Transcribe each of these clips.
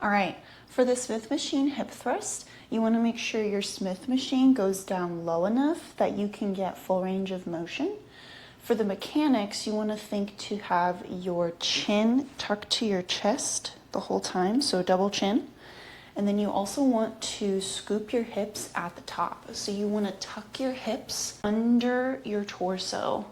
All right, for the Smith machine hip thrust, you want to make sure your Smith machine goes down low enough that you can get full range of motion. For the mechanics, you want to think to have your chin tucked to your chest the whole time, so double chin. And then you also want to scoop your hips at the top. So you want to tuck your hips under your torso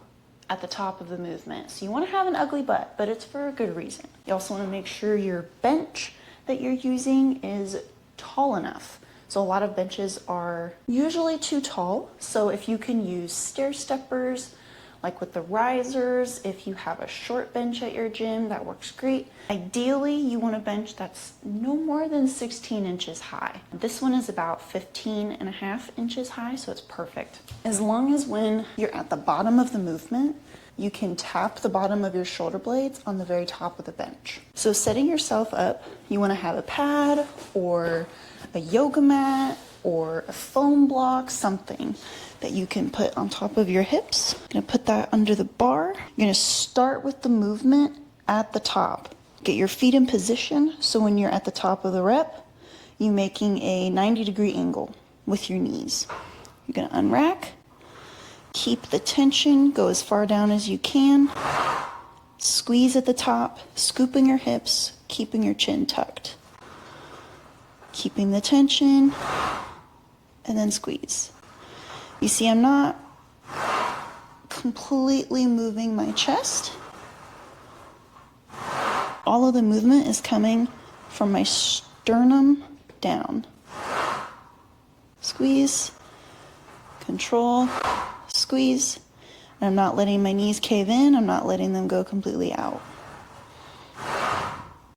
at the top of the movement. So you want to have an ugly butt, but it's for a good reason. You also want to make sure your bench that you're using is tall enough. So a lot of benches are usually too tall. So if you can use stair steppers, like with the risers, if you have a short bench at your gym, that works great. Ideally, you want a bench that's no more than 16 inches high. This one is about 15.5 inches high, so it's perfect. As long as when you're at the bottom of the movement, you can tap the bottom of your shoulder blades on the very top of the bench. So setting yourself up, you want to have a pad or a yoga mat or a foam block, something that you can put on top of your hips. You're gonna put that under the bar. You're gonna start with the movement at the top. Get your feet in position so when you're at the top of the rep, you're making a 90-degree angle with your knees. You're gonna unrack, keep the tension, go as far down as you can, squeeze at the top, scooping your hips, keeping your chin tucked. Keeping the tension, and then squeeze. You see, I'm not completely moving my chest. All of the movement is coming from my sternum down. Squeeze, control, squeeze. And I'm not letting my knees cave in, I'm not letting them go completely out.